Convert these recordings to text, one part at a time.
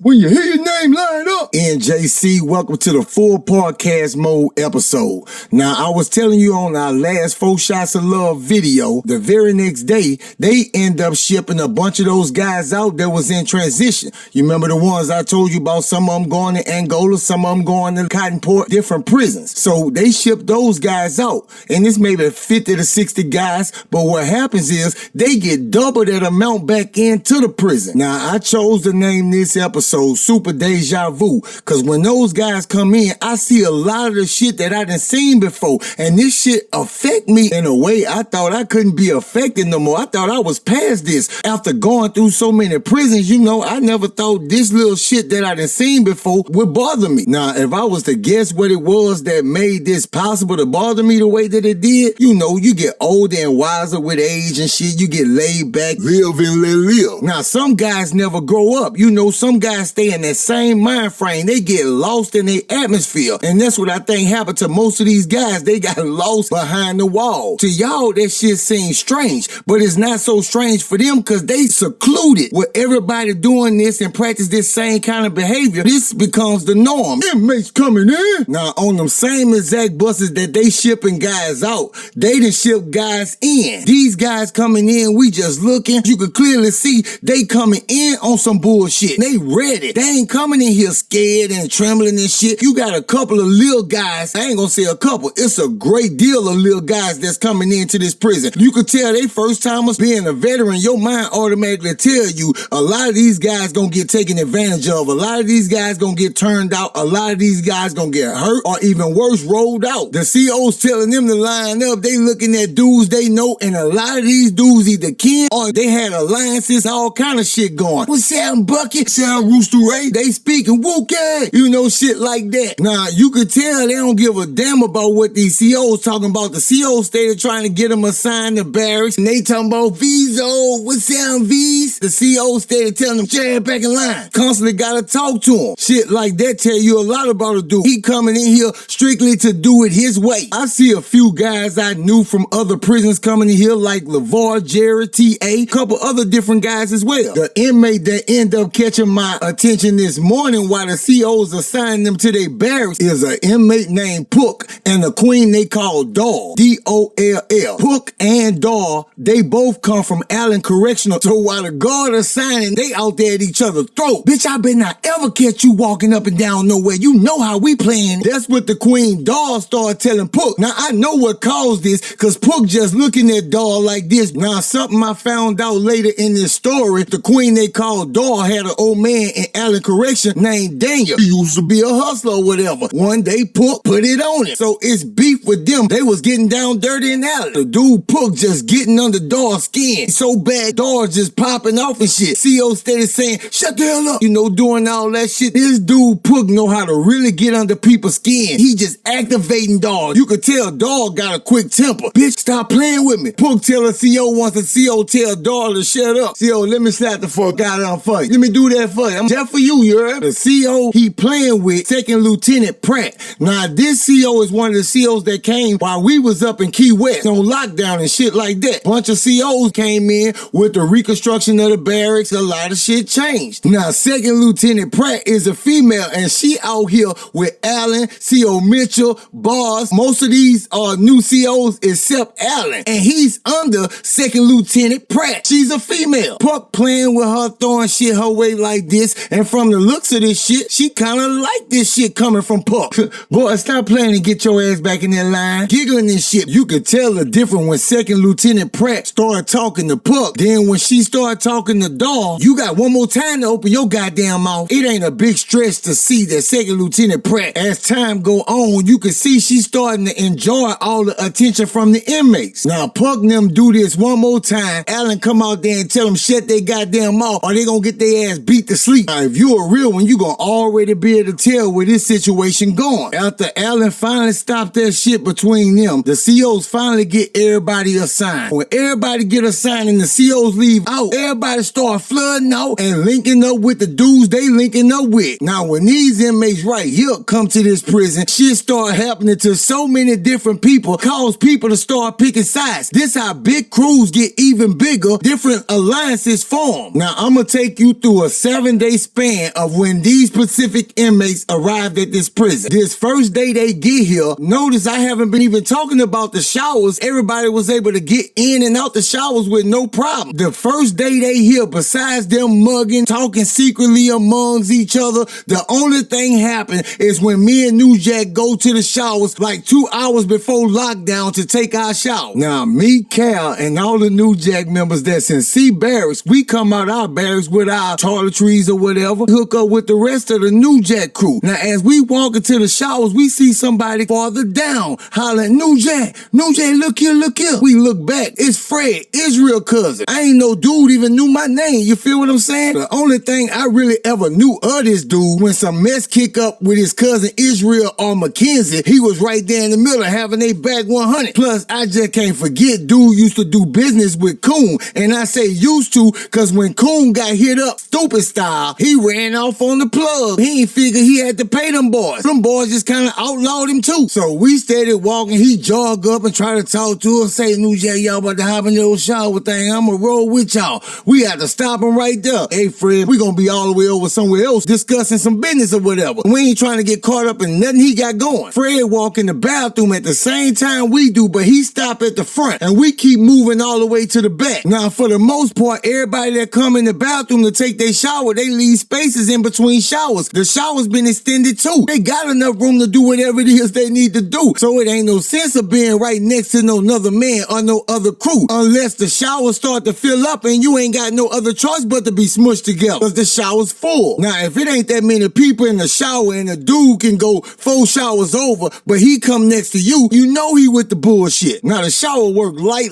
When you hear your name line up. NJC, welcome to the full podcast mode episode. Now, I was telling you on our last 4 Shots of Love video, the very next day, they end up shipping a bunch of those guys out that was in transition. You remember the ones I told you about? Some of them going to Angola, some of them going to Cottonport, different prisons. So they shipped those guys out. And it's maybe 50 to 60 guys. But what happens is they get double that amount back into the prison. Now, I chose to name this episode Super Dejavuu, because when those guys come in, I see a lot of the shit that I done seen before, and this shit affect me in a way I thought I couldn't be affected no more. I thought I was past this. After going through so many prisons, you know, I never thought this little shit that I done seen before would bother me. Now, if I was to guess what it was that made this possible to bother me the way that it did, you know, you get older and wiser with age and shit. You get laid back, live and let live. Now, some guys never grow up. You know, some guys stay in that same mind frame. They get lost in their atmosphere. And that's what I think happened to most of these guys. They got lost behind the wall. To y'all, that shit seems strange, but it's not so strange for them because they secluded with everybody doing this and practice this same kind of behavior. This becomes the norm. Inmates coming in. Now, on them same exact buses that they shipping guys out, they done ship guys in. These guys coming in, we just looking. You could clearly see they coming in on some bullshit. They ready. They ain't coming in here scared and trembling and shit. You got a couple of little guys. I ain't gonna say a couple. It's a great deal of little guys that's coming into this prison. You could tell they first timers. Being a veteran, your mind automatically tell you a lot of these guys gonna get taken advantage of. A lot of these guys gonna get turned out. A lot of these guys gonna get hurt or even worse, rolled out. The CO's telling them to line up. They looking at dudes they know, and a lot of these dudes either kin or they had alliances, all kind of shit going. What's up, Bucket? Sound Rooster Ray? They speaking Wookie. You know, shit like that. Now, you could tell they don't give a damn about what these COs talking about. The COs started trying to get them assigned to barracks, and they talking about Viso. What's down, V's? The COs started telling them, "Chad, back in line." Constantly gotta talk to him. Shit like that tell you a lot about a dude. He coming in here strictly to do it his way. I see a few guys I knew from other prisons coming in here, like LeVar, Jared, T.A., couple other different guys as well. The inmate that end up catching my attention this morning while the COs assigned them to their barracks is an inmate named Puck and a queen they call Doll, D-O-L-L. Puck and Doll, they both come from Allen Correctional, so while the guard assigning, they out there at each other's throat. Bitch, I better not ever catch you walking up and down nowhere. You know how we playing. That's what the queen Doll started telling Puck. Now, I know what caused this, because Puck just looking at Doll like this. Now, something I found out later in this story, the queen they called Doll had an old man in Allen Correction named Daniel. He used to be a hustler or whatever. One day, Puck put it on him. So it's beef with them. They was getting down dirty in Allen. The dude Puck just getting under Doll's skin. So bad, Doll just popping off and shit. CO steady saying, "Shut the hell up." You know, doing all that shit. This dude Puck know how to really get under people's skin. He just activating Doll. You could tell Doll got a quick temper. Bitch, stop playing with me. Puck tell a CO once the CO tell Doll to shut up. CO, let me slap the fuck out of him for you. Let me do that for you. I'm just for you, you heard? The CO he playing with Second Lieutenant Pratt. Now, this CO is one of the COs that came while we was up in Key West on lockdown and shit like that. Bunch of COs came in with the reconstruction of the barracks. A lot of shit changed. Now, Second Lieutenant Pratt is a female, and she out here with Allen, CO Mitchell, Boss. Most of these are new COs except Allen, and he's under Second Lieutenant Pratt. She's a female. Puck playing with her, throwing shit her way like this, and from the looks of this shit, she kinda like this shit coming from Puck. Boy, stop playing and get your ass back in that line. Giggling and shit. You could tell the difference when Second Lieutenant Pratt started talking to Puck. Then when she started talking to Doll, you got one more time to open your goddamn mouth. It ain't a big stretch to see that Second Lieutenant Pratt, as time go on, you can see she's starting to enjoy all the attention from the inmates. Now, Puck and them do this one more time. Allen come out there and tell them shut their goddamn mouth or they gonna get their ass beat to sleep. Now, if you a real one, you gonna already be able to tell where this situation going. After Allen finally stopped that shit between them, the COs finally get everybody assigned. When everybody get assigned and the COs leave out, everybody start flooding out and linking up with the dudes they linking up with. Now, when these inmates right here come to this prison, shit start happening to so many different people, cause people to start picking sides. This how big crews get even bigger, different alliances form. Now, I'm gonna take you through a 7-day span of when these specific inmates arrived at this prison. This first day they get here, notice I haven't been even talking about the showers. Everybody was able to get in and out the showers with no problem. The first day they here, besides them mugging, talking secretly amongst each other, the only thing happened is when me and New Jack go to the showers like 2 hours before lockdown to take our shower. Now, me, Cal, and all the New Jack members that's in C barracks, we come out our barracks with our toiletries or whatever, hook up with the rest of the New Jack crew. Now, as we walk into the showers, we see somebody farther down hollering, New Jack, look here, look here. We look back, it's Fred, Israel cousin. I ain't no dude even knew my name, you feel what I'm saying? The only thing I really ever knew of this dude, when some mess kick up with his cousin Israel or Mackenzie, he was right there in the middle having a back 100. Plus, I just can't forget dude used to do business with Coon, and I say used to, cause when Coon got hit up stupid style, he ran off on the plug. He ain't figure he had to pay them boys. Them boys just kinda outlawed him too. So we started walking, he jogged up and tried to talk to us, say, New Jack, y'all about to hop in the old shower thing, I'ma roll with y'all. We had to stop him right there. Hey Fred, we gonna be all the way over somewhere else discussing some business or whatever. We ain't trying to get caught up in nothing he got going. Fred walk in the bathroom at the same time we do, but he stop at the front and we keep moving all the way to the back. Now for the most part, everybody that come in the bathroom to take their shower, they leave spaces in between showers. The shower's been extended too. They got enough room to do whatever it is they need to do. So it ain't no sense of being right next to no other man or no other crew unless the shower start to fill up and you ain't got no other choice but to be smushed together because the shower's full. Now if it ain't that many people in the shower and a dude can go 4 showers over but he come next to you, you know he with the bullshit. Now the shower work light.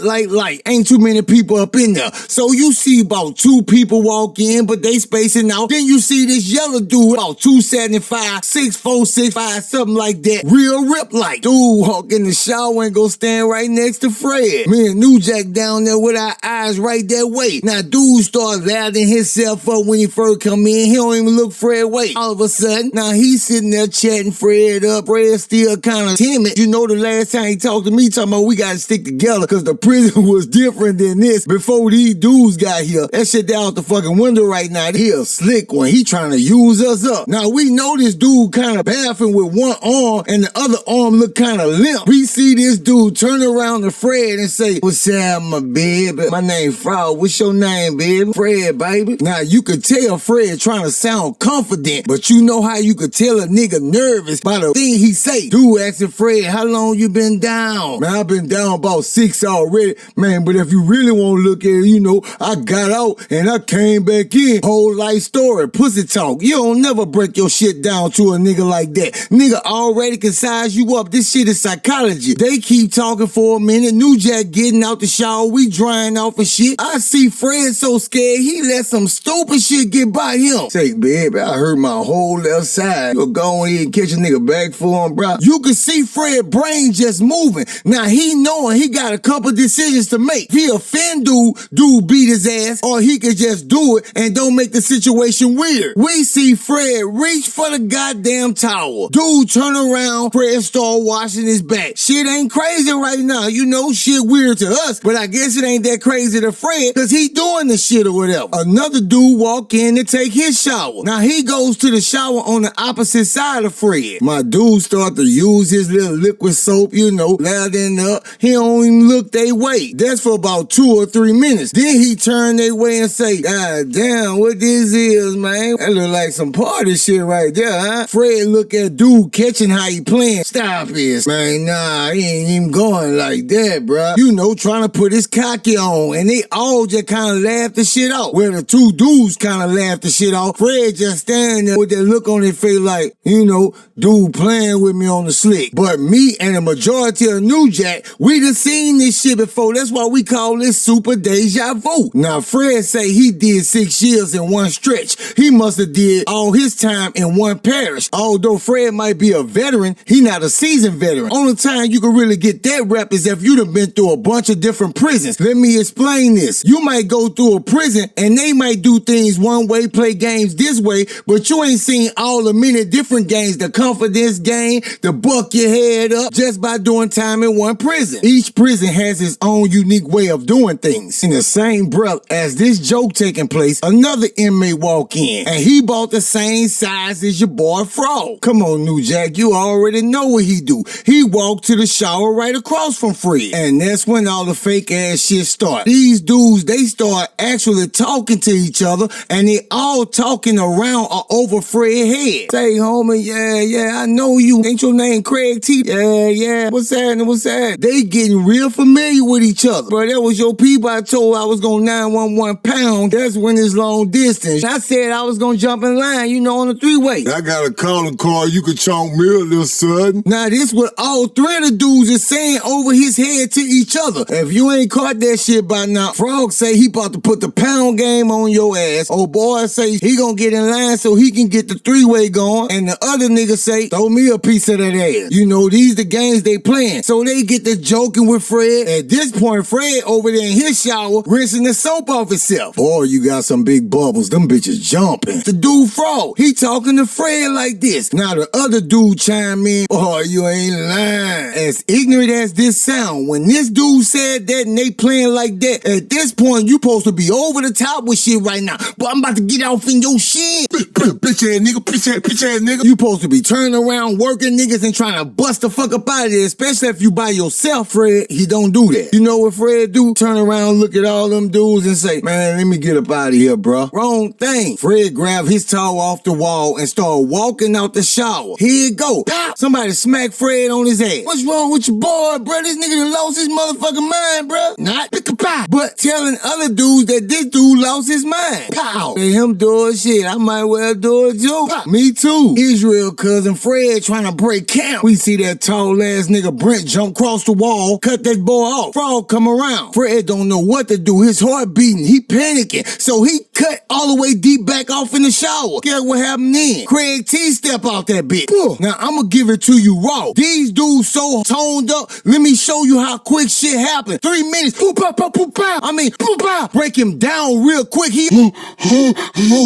Ain't too many people up in there. So you see about 2 people walk in but they spacing out. Then you see this yellow dude about 275, 6'4", 6'5", something like that. Real rip like. Dude walk in the shower and go stand right next to Fred. Me and New Jack down there with our eyes right that way. Now dude start lathering himself up when he first come in. He don't even look Fred way. All of a sudden, now he's sitting there chatting Fred up. Fred still kind of timid. You know the last time he talked to me talking about we gotta stick together because the prison was different than this before these dudes got here. That shit down out the fucking window right now. He a slick one. He trying to use us up. Now we know this dude kind of bathing with one arm and the other arm look kind of limp. We see this dude turn around to Fred and say, what's up, my baby? My name Frog. What's your name, baby? Fred, baby. Now you could tell Fred trying to sound confident, but you know how you could tell a nigga nervous by the thing he say. Dude asking Fred, how long you been down? Man, I've been down about 6 already. Man, but if you really want to look at it, you know, I got out and I came back in. Whole life story, pussy talk. You don't never break your shit down to a nigga like that. Nigga already can size you up. This shit is psychology. They keep talking for a minute. New Jack getting out the shower. We drying off and shit. I see Fred so scared he let some stupid shit get by him. Say, baby, I hurt my whole left side. You'll go ahead and catch a nigga back for him, bro. You can see Fred's brain just moving. Now he knowing he got a couple decisions to make. If he offend dude beat his ass, or he could just do it and don't make the situation weird. We see Fred reach for the goddamn towel. Dude turn around, Fred start washing his back. Shit ain't crazy right now. You know, shit weird to us, but I guess it ain't that crazy to Fred because he doing the shit or whatever. Another dude walk in to take his shower. Now he goes to the shower on the opposite side of Fred. My dude start to use his little liquid soap, you know, lathering up. He don't even look they way. That's for about 2 or 3 minutes. Then he turn their way and say, God damn, what this is, man? That look like some party shit right there, huh? Fred look at dude catching how he playing. Stop this, man. Nah, he ain't even going like that, bruh. You know, trying to put his cocky on. And they all just kind of laughed the shit out. Well, the 2 dudes kind of laughed the shit off. Fred just standing there with that look on his face like, you know, dude playing with me on the slick. But me and the majority of New Jack, we done seen this shit before. That's why we call this super deja vu. Now, Fred say he did 6 years in one stretch. He must have did all all his time in one parish. Although Fred might be a veteran, he not a seasoned veteran. Only time you can really get that rep is if you done been through a bunch of different prisons. Let me explain this. You might go through a prison and they might do things one way, play games this way, but you ain't seen all the many different games, the confidence game, the buck your head up just by doing time in one prison. Each prison has its own unique way of doing things. In the same breath as this joke taking place, another inmate walk in and he bought the same size as your boy Frog. Come on, New Jack, you already know what he do. He walked to the shower right across from Fred. And that's when all the fake ass shit start. These dudes, they start actually talking to each other and they all talking around or over Fred's head. Say, homie, yeah, I know you. Ain't your name Craig T? Yeah. What's that? They getting real familiar with each other. Bro, that was your people I told I was gonna 911 pound. That's when it's long distance. I said I was gonna jump in line, on the three-way. I got a calling card. You could chonk me a little sudden. Now, this what all three of the dudes is saying over his head to each other. If you ain't caught that shit by now, Frog say he about to put the pound game on your ass. Old boy say he gonna get in line so he can get the three-way going. And the other nigga say, throw me a piece of that ass. These the games they playing. So they get to joking with Fred. At this point, Fred over there in his shower, rinsing the soap off himself. Boy, you got some big bubbles. Them bitches jumping. The dude Frog, he talking to Fred like this. Now the other dude chime in, boy, you ain't lying. As ignorant as this sound, when this dude said that and they playing like that, at this point, you supposed to be over the top with shit right now. But I'm about to get off in your shit. Bitch ass nigga. You supposed to be turning around working niggas and trying to bust the fuck up out of there, especially if you by yourself, Fred. He don't do that. You know what Fred do? Turn around, look at all them dudes and say, man, let me get up out of here, bro. Wrong thing. Fred grabbed his towel off the wall and started walking out the shower. Here it go. Pow! Somebody smacked Fred on his ass. What's wrong with your boy, bro? This nigga done lost his motherfucking mind, bro. Not pick a pie. But telling other dudes that this dude lost his mind. Pow! Let him do it, shit. I might well do it too. Pow. Me too. Israel cousin Fred trying to break camp. We see that tall ass nigga Brent jump across the wall, cut that boy off. Frog come around. Fred don't know what to do. His heart beating. He panicking. So he cut all the way deep back off in the shower. Guess what happened then? Craig T step out that bitch. Now I'm gonna give it to you raw. These dudes so toned up. Let me show you how quick shit happened. 3 minutes. Poop, pow, pow, poop, pow. Poop, pow. Break him down real quick.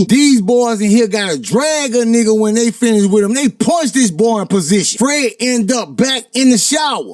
These boys in here gotta drag a nigga when they finish with him. They punch this boy in position. Fred end up back in the shower.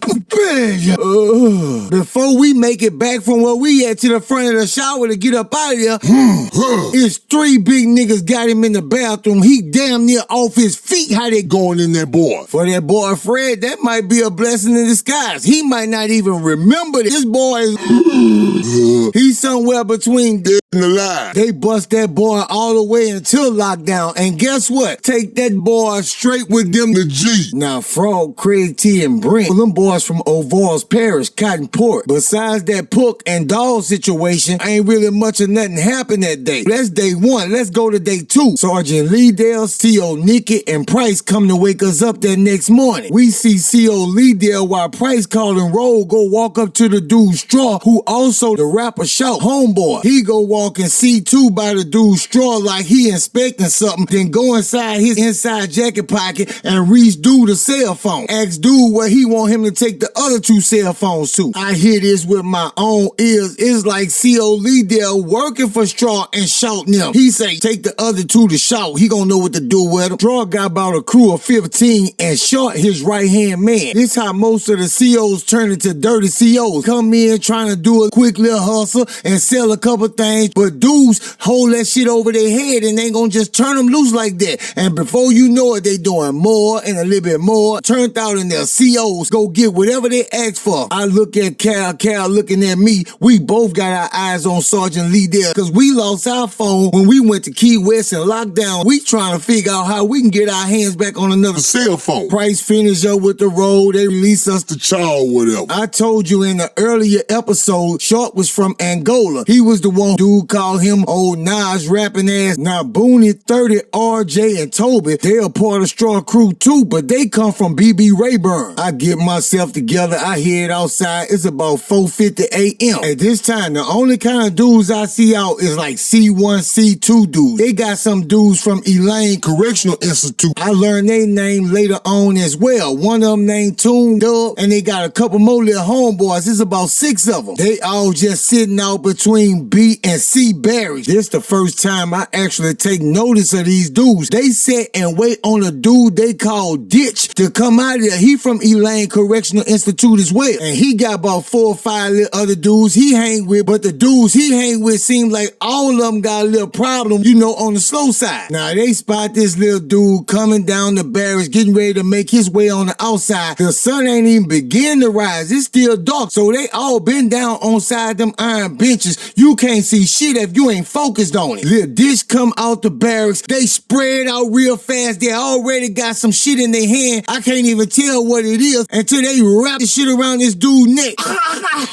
Before we make it back from where we at to the front of the shower to get up out of there, it's 3 big niggas got him in the bathroom. He damn near off his feet. How they going in that boy? For that boy Fred, that might be a blessing in disguise. He might not even remember this boy is he's somewhere between dead and alive. They bust that boy all the way until lockdown. And guess what? Take that boy straight with them to G. Now Frog, Craig T, and Brent, them boys from Oval's Parish, Cotton Port. Besides that Pook and Dog situation, ain't really much of nothing happened that day. That's day 1. Let's go to day 2. Sergeant Leedale, C.O. Nickett, and Price come to wake us up that next morning. We see C.O. Leedale while Price calling roll go walk up to the dude Straw, who also the rapper Shout homeboy. He go walk and C2 by the dude Straw like he inspecting something, then go inside his inside jacket pocket and reach dude a cell phone. Ask dude where he want him to take the other 2 cell phones to. I hear this with my own ears. It's like C.O. Leedale working for Straw and Shout them. He say take the other 2 to Shout. He gonna know what to do with them. Straw got about a crew of 15 and Short his right hand man. This how most of the COs turn into dirty COs. Come in trying to do a quick little hustle and sell a couple things, but dudes hold that shit over their head and they gonna just turn them loose like that. And before you know it, they doing more and a little bit more. Turned out in their COs go get whatever they ask for. I look at Cal looking at me. We both got our eyes on Sergeant Leedale because we lost our phone when we went to Key West and lockdown. We trying to figure out how we can get our hands back on another cell phone. Price finished up with the road. They released us to Child, whatever. I told you in the earlier episode, Short was from Angola. He was the one dude dude called him old Nas rapping ass. Now Booney, 30, RJ, and Toby, they a part of Straw Crew too, but they come from BB Rayburn. I get myself together, I head outside, it's about 4:50 a.m. At this time, the only kind of dudes I see out is like C1, C2 dudes. They got some dudes from Elaine Correctional Institute. I learned their name later on as well. One of them named Toon Dub, and they got a couple more little homeboys. It's about 6 of them. They all just sitting out between B and C barracks. This the first time I actually take notice of these dudes. They sit and wait on a dude they call Ditch to come out of there. He from Elaine Correctional Institute as well. And he got about 4 or 5 little other dudes he hang with, but the dudes he hang with seem like all of them got a little problem, you know, on the slow side. Now they spot this little dude coming down the barracks, getting ready to make his way on the outside. The sun ain't even begin to rise. It's still dark, so they all been down on side them iron benches. You can't see shit if you ain't focused on it. Little Dish come out the barracks. They spread out real fast. They already got some shit in their hand. I can't even tell what it is until they wrap the shit around this dude's neck.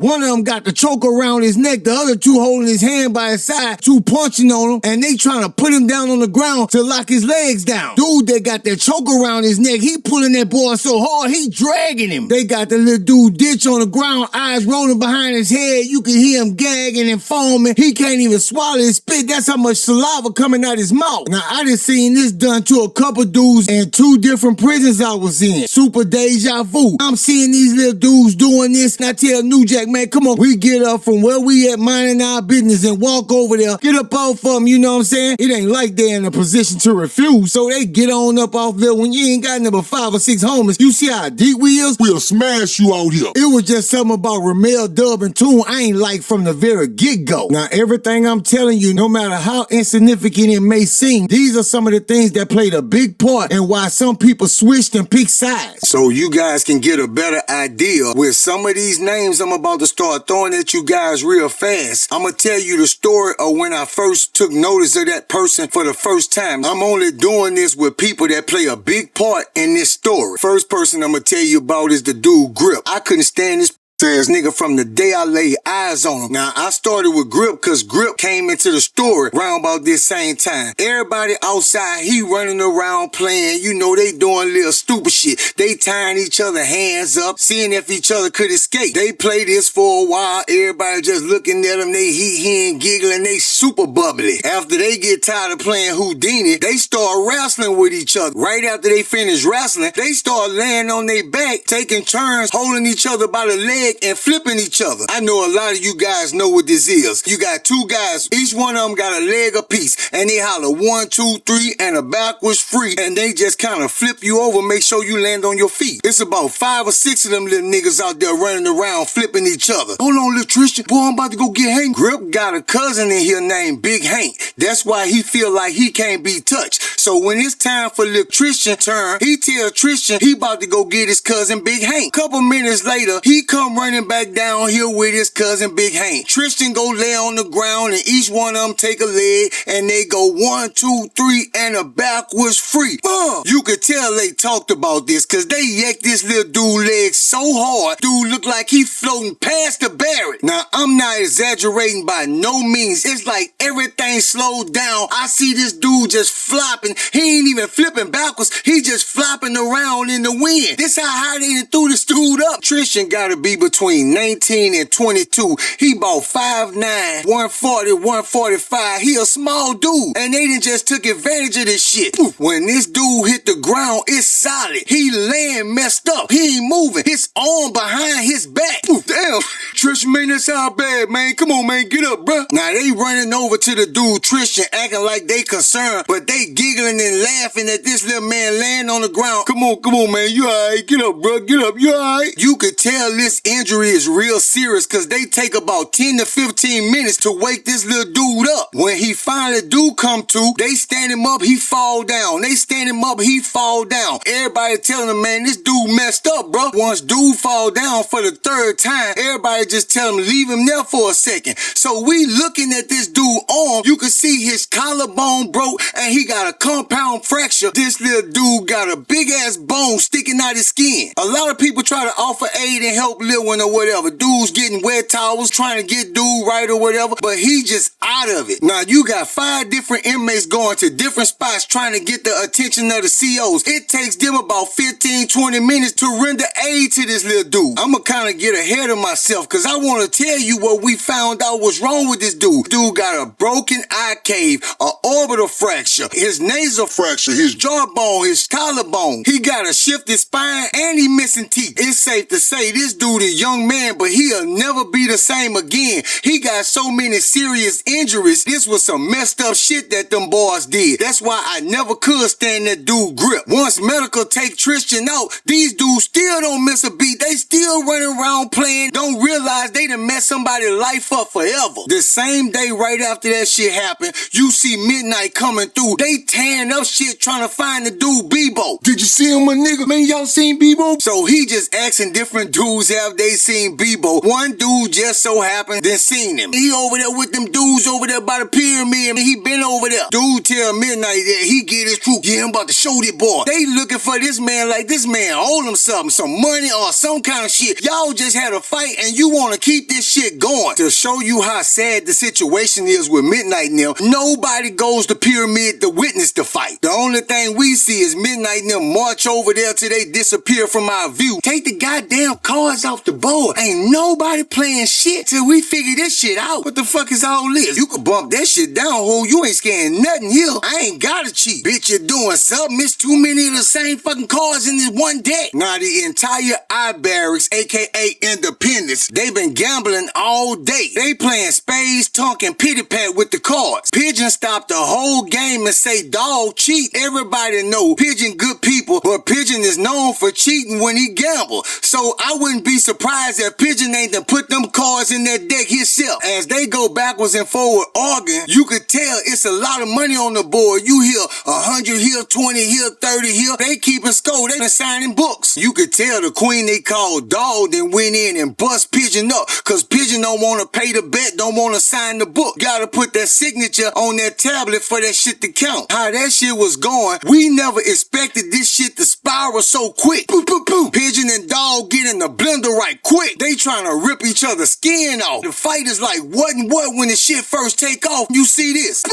One of them got the choke around his neck. The other 2 holding his hand by his side, 2 punching on him, and they trying to put him down on the ground to lock his legs down. Dude that got that choke around his neck, he pulling that boy so hard, he dragging him. They got the little dude Ditch on the ground, eyes rolling behind his head. You can hear him gagging and foaming. He can't even swallow his spit. That's how much saliva coming out his mouth. Now, I done seen this done to a couple dudes in 2 different prisons I was in. Super Dejavuu. I'm seeing these little dudes doing this, and I tell Newjack, man, come on, we get up from where we at minding our business and walk over there, get up off of them, you know what I'm saying? It ain't like they're in a position to refuse, so they get on up off there. When you ain't got number 5 or 6 homies, you see how deep we is? We'll smash you out here. It was just something about Ramel, Dub, and Toon I ain't like from the very get-go. Now, everything I'm telling you, no matter how insignificant it may seem, these are some of the things that played a big part in why some people switched and picked sides. So you guys can get a better idea with some of these names I'm about to start throwing at you guys real fast. I'm gonna tell you the story of when I first took notice of that person for the first time. I'm only doing this with people that play a big part in this story. First person I'm gonna tell you about is the dude Grip. I couldn't stand this ass nigga from the day I laid eyes on him. Now, I started with Grip because Grip came into the story around about this same time. Everybody outside, he running around playing, you know, they doing little stupid shit. They tying each other hands up, seeing if each other could escape. They play this for a while, everybody just looking at them, they hee and giggling, they super bubbly. After they get tired of playing Houdini, they start wrestling with each other. Right after they finish wrestling, they start laying on their back, taking turns, holding each other by the leg and flipping each other. I know a lot of you guys know what this is. You got 2 guys, each one of them got a leg apiece, and they holler 1, 2, 3, and a backwards free, and they just kind of flip you over, make sure you land on your feet. It's about 5 or 6 of them little niggas out there running around flipping each other. Hold on, little Tristan, boy, I'm about to go get Hank. Grip got a cousin in here named Big Hank. That's why he feel like he can't be touched. So when it's time for little Tristan turn, he tell Tristan he about to go get his cousin Big Hank. Couple minutes later, he come running back down here with his cousin Big Hank. Tristan go lay on the ground and each one of them take a leg and they go 1, 2, 3 and a backwards free. You could tell they talked about this cause they yanked this little dude leg so hard, dude looked like he floating past the barracks. Now I'm not exaggerating by no means. It's like everything slowed down. I see this dude just flopping. He ain't even flipping backwards. He just flopping around in the wind. This how high they done threw this dude up. Tristan gotta be between 19 and 22. He about 5'9", 140, 145. He a small dude. And they done just took advantage of this shit. When this dude hit the ground, it's solid. He laying messed up. He ain't moving. His arm behind his back. Damn. Tristan, man, that's how bad, man. Come on, man. Get up, bruh. Now they running over to the dude Tristan acting like they concerned, but they giggling and laughing at this little man laying on the ground. Come on, man. You alright? Get up, bruh. Get up. You alright? You could tell this injury is real serious because they take about 10 to 15 minutes to wake this little dude up. When he finally do come to, they stand him up, he fall down. They stand him up, he fall down. Everybody telling him, man, this dude messed up, bro. Once dude fall down for the 3rd time, everybody just tell him, leave him there for a second. So we looking at this dude arm, you can see his collarbone broke and he got a compound fracture. This little dude got a big ass bone sticking out his skin. A lot of people try to offer aid and help little one or whatever. Dude's getting wet towels, trying to get dude right or whatever, but he just out of it. Now you got 5 different inmates going to different spots trying to get the attention of the COs. It takes them about 15-20 minutes to render aid to this little dude. I'ma kind of get ahead of myself because I want to tell you what we found out was wrong with this dude. Dude got a broken eye cave, an orbital fracture, his nasal fracture, his jawbone, his collarbone. He got a shifted spine and he missing teeth. It's safe to say this dude is a young man, but he'll never be the same again. He got so many serious injuries. This was some messed up shit that them boys did. That's why I never could stand that dude grip. Once medical take Tristan out, these dudes still don't miss a beat. They still running around playing, don't realize they done messed somebody's life up forever. The same day right after that shit happened, you see Midnight coming through. They tearing up shit trying to find the dude Bebo. Did you see him, my nigga? Man, y'all seen Bebo? So he just asking different dudes have they seen Bebo. One dude just so happened then seen him. He over there with them dudes over there by the pyramid and he been over there. Dude tell Midnight that he get his crew. Yeah, I'm about to show this boy. They looking for this man like this man owe them something, some money or some kind of shit. Y'all just had a fight and you want to keep this shit going. To show you how sad the situation is with Midnight and them, nobody goes to pyramid to witness the fight. The only thing we see is Midnight and them march over there till they disappear from our view. Take the goddamn cards off the board. Ain't nobody playing shit till we figure this shit out. What the fuck is all this? You can bump that shit down, ho. You ain't scaring nothing here. I ain't gotta cheat. Bitch, you're doing something. It's too many of the same fucking cards in this one deck. Now the entire barracks, aka Independence, they been gambling all day. They playing spades, tonk, and pity pat with the cards. Pigeon stopped the whole game and say, dog, cheat. Everybody know Pigeon good people, but Pigeon is known for cheating when he gamble. So I wouldn't be surprised if Pigeon ain't done put them cards in that deck himself. As they go backwards and forward arguing, you could tell it's a lot of money on the board. You hear 100 here, 20 here, 30 here. They keeping score. They been signing books. You could tell the queen they called Dog then went in and bust Pigeon up because Pigeon don't want to pay the bet, don't want to sign the book. Gotta put that signature on that tablet for that shit to count. How that shit was going, we never expected this shit to spiral so quick. Boom, boom, boom. Pigeon and Dog get in the blender right quick. They trying to rip each other's skin off. The fight is like what and what when the shit first take off. You see this.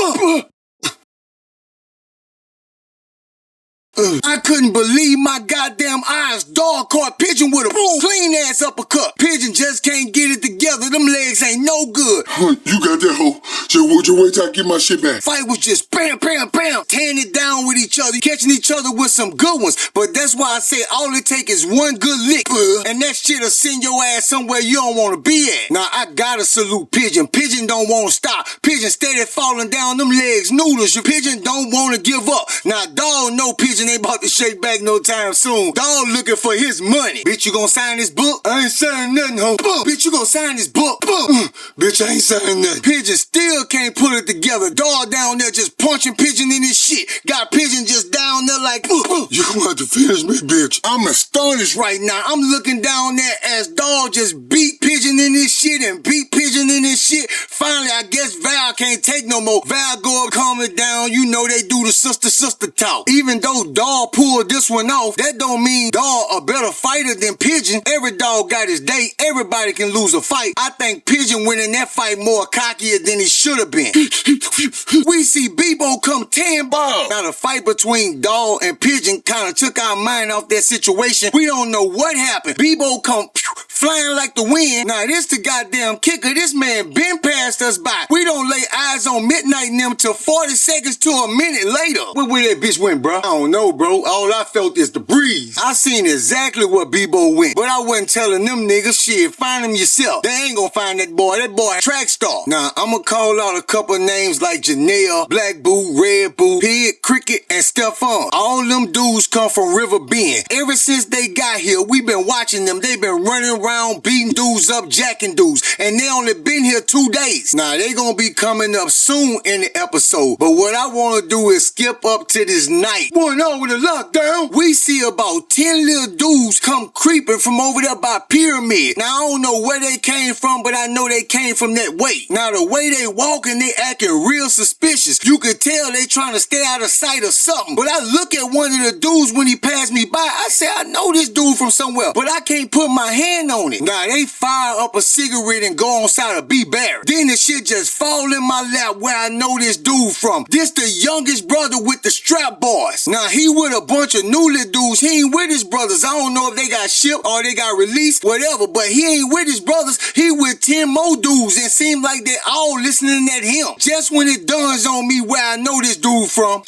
I couldn't believe my goddamn eyes. Dog caught Pigeon with a clean ass uppercut. Pigeon just can't get it together. Them legs ain't no good. You got that hoe. Just wait till I get my shit back. Fight was just bam, bam, bam, tearing it down with each other, catching each other with some good ones. But that's why I say all it take is one good lick, and that shit'll send your ass somewhere you don't want to be at. Now I gotta salute Pigeon. Pigeon don't want to stop. Pigeon steady falling down them legs noodles. Your Pigeon don't want to give up. Now Dog know Pigeon ain't about to shake back no time soon. Dog looking for his money. Bitch, you gonna sign this book? I ain't signing nothing, ho. Bitch, you gonna sign this book? Bitch, I ain't signing nothing. Pigeon still can't put it together. Dog down there just punching Pigeon in his shit. Got Pigeon just down there like, you want to finish me, bitch. I'm astonished right now. I'm looking down there as Dog just beat Pigeon in his shit and beat Pigeon in his shit. Finally, I guess Val can't take no more. Val go up, calm it down. You know they do the sister talk. Even though Dog pulled this one off, that don't mean Dog a better fighter than Pigeon. Every dog got his day. Everybody can lose a fight. I think Pigeon went in that fight more cockier than he should have been. We see Bebo come 10 balls. Now the fight between Dog and Pigeon kind of took our mind off that situation. We don't know what happened. Bebo come flying like the wind. Now this the goddamn kicker. This man been passed us by. We don't lay eyes on Midnight and them till 40 seconds to a minute later. Where that bitch went, bro? I don't know, bro. All I felt is the breeze. I seen exactly where Bebo went, but I wasn't telling them niggas shit. Find him yourself. They ain't gonna find that boy. That boy track star. Now I'ma call out a couple names like Janelle, Black Boo, Red Boo, Pig, Cricket, and Stephon. All them dudes come from River Bend. Ever since they got here, we been watching them. They been running around beating dudes up, jacking dudes, and they only been here 2 days. Now they gonna be coming up soon in the episode, but what I wanna do is skip up to this night. Going on with the lockdown, we see about 10 little dudes come creeping from over there by Pyramid. Now I don't know where they came from, but I know they came from that way. Now the way they walking, they acting real suspicious. You could tell they trying to stay out of sight or something. But I look at one of the dudes when he passed me by. I say, I know this dude from somewhere, but I can't put my hand on on it. Now they fire up a cigarette and go on side of B Barry. Then the shit just fall in my lap where I know this dude from. This the youngest brother with the strap boys. Now he with a bunch of newly dudes. He ain't with his brothers. I don't know if they got shipped or they got released, whatever, but he ain't with his brothers. He with 10 more dudes and seem like they all listening at him. Just when it dawns on me where I know this dude from.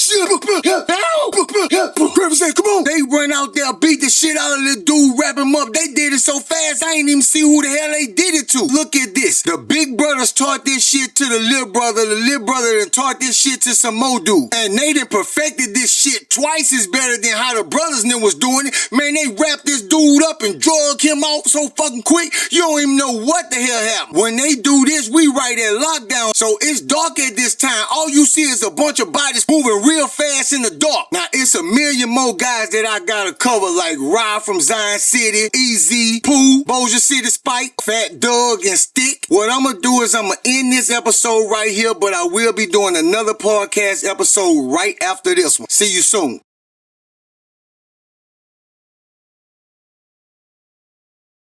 Come on. They run out there, beat the shit out of the dude, wrap him up. They did it so fast, I ain't even see who the hell they did it to. Look at this. The big brothers taught this shit to the little brother. The little brother done taught this shit to some more dude. And they done perfected this shit twice as better than how the brothers them was doing it. Man, they wrapped this dude up and drug him off so fucking quick, you don't even know what the hell happened. When they do this, we right at lockdown, so it's dark at this time. All you see is a bunch of bodies moving real fast in the dark. Now, it's a million more guys that I gotta cover, like Rod from Zion City, Easy, Pooh, Bossier City Spike, Fat Doug, and Stick. What I'm gonna do is I'm gonna end this episode right here, but I will be doing another podcast episode right after this one. See you soon.